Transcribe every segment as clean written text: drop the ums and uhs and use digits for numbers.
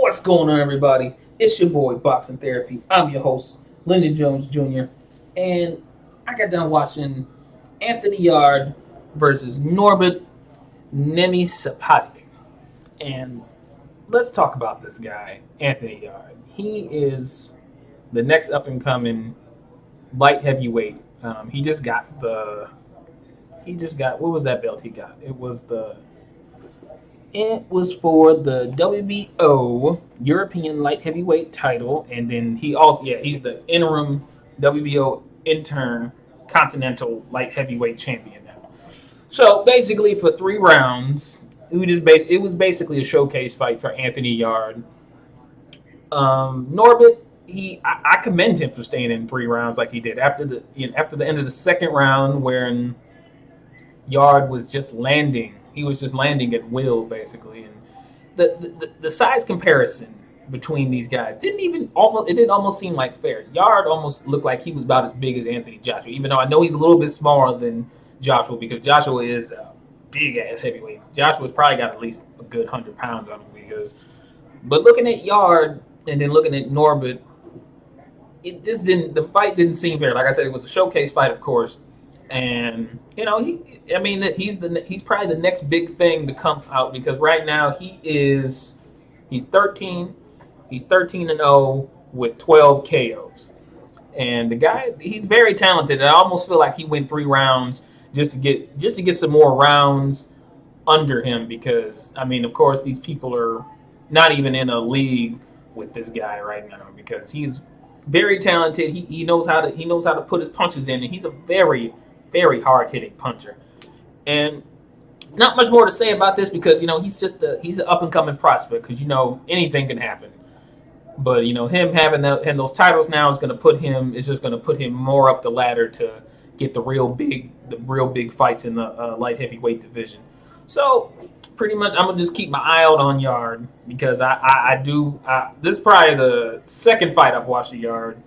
What's going on, everybody? It's your boy, Boxing Therapy. I'm your host, Lyndon Jones Jr. And I got done watching Anthony Yarde versus Norbert Nemesapati. And let's talk about this guy, Anthony Yarde. He is the next up and coming light heavyweight. What was that belt he got? It was for the WBO European Light Heavyweight title, and then he's the interim WBO intern Continental Light Heavyweight champion now. So basically, for 3 rounds, it was basically a showcase fight for Anthony Yarde. Norbert, I commend him for staying in 3 rounds like he did. After the end of the second round, when Yarde was just landing. He was just landing at will, basically, and the size comparison between these guys didn't almost seem like fair. Yarde almost looked like he was about as big as Anthony Joshua, even though I know he's a little bit smaller than Joshua because Joshua is a big ass heavyweight. Joshua's probably got at least a good 100 pounds on him but looking at Yarde and then looking at Norbert, the fight didn't seem fair. Like I said, it was a showcase fight, of course. And he's probably the next big thing to come out because right now he's 13 and 0 with 12 KOs. And the guy, he's very talented. And I almost feel like he went 3 rounds just to get some more rounds under him because of course these people are not even in a league with this guy right now because he's very talented. He knows how to put his punches in, and he's a very, very hard-hitting puncher. And not much more to say about this because he's an up-and-coming prospect because anything can happen. But him having those titles now is just going to put him more up the ladder to get the real big fights in the light heavyweight division. So pretty much I'm gonna just keep my eye out on Yarde because this is probably the second fight I've watched of Yarde.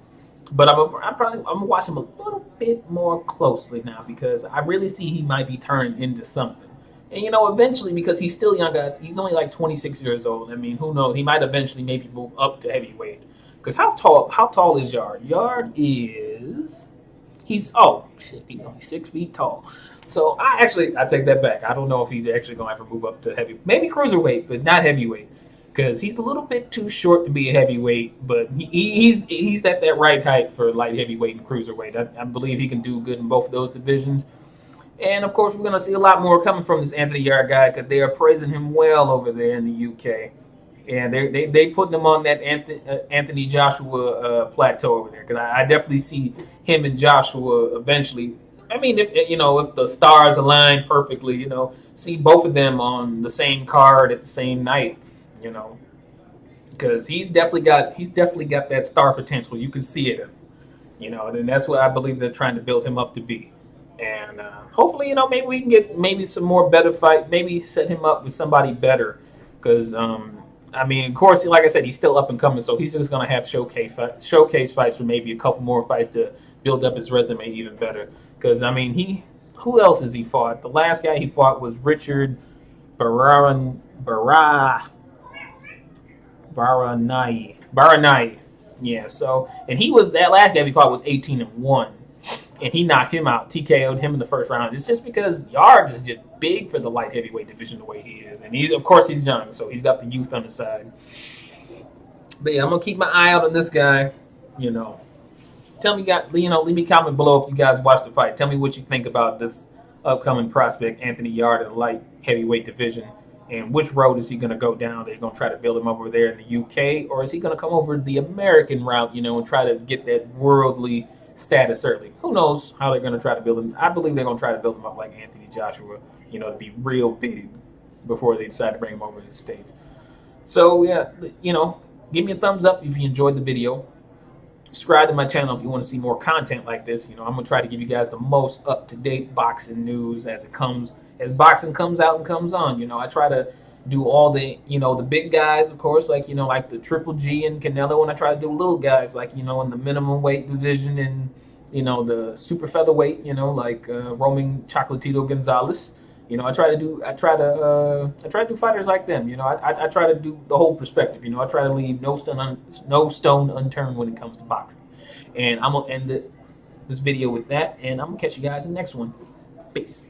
But I'm gonna watch him a little bit more closely now because I really see he might be turning into something. And eventually, because he's still young, he's only like 26 years old. Who knows? He might eventually maybe move up to heavyweight. Because how tall is Yarde? Yarde he's only 6 feet tall. So I take that back. I don't know if he's actually going to have to move up to heavy, maybe cruiserweight, but not heavyweight. Because he's a little bit too short to be a heavyweight, but he's at that right height for light heavyweight and cruiserweight. I believe he can do good in both of those divisions. And, of course, we're going to see a lot more coming from this Anthony Yarde guy because they are praising him well over there in the UK. And they putting him on that Anthony Joshua plateau over there because I definitely see him and Joshua eventually. If the stars align perfectly, see both of them on the same card at the same night. Because he's definitely got that star potential. You can see it, and that's what I believe they're trying to build him up to be. And hopefully, maybe we can get some more better fight. Maybe set him up with somebody better. Because of course, like I said, he's still up and coming, so he's just gonna have showcase fights for maybe a couple more fights to build up his resume even better. Because who else has he fought? The last guy he fought was Richard Baranai. Yeah, so and that last guy he fought was 18-1. And he knocked him out, TKO'd him in the first round. It's just because Yarde is just big for the light heavyweight division the way he is. And he's young, so he's got the youth on the side. But yeah, I'm gonna keep my eye out on this guy. Tell me, leave me a comment below if you guys watched the fight. Tell me what you think about this upcoming prospect, Anthony Yarde, in the light heavyweight division. And which road is he going to go down? They're going to try to build him over there in the UK? Or is he going to come over the American route, and try to get that worldly status early? Who knows how they're going to try to build him. I believe they're going to try to build him up like Anthony Joshua, to be real big before they decide to bring him over to the States. So, yeah, give me a thumbs up if you enjoyed the video. Subscribe to my channel if you want to see more content like this. I'm going to try to give you guys the most up-to-date boxing news as boxing comes out and comes on. I try to do all the, the big guys, of course, like the Triple G and Canelo, and I try to do little guys like, in the minimum weight division and, the super featherweight, like Roman Chocolatito Gonzalez, You know, I try to do fighters like them. You know, I try to do the whole perspective. You know, I try to leave no stone unturned when it comes to boxing. And I'm gonna end this video with that, and I'm gonna catch you guys in the next one. Peace.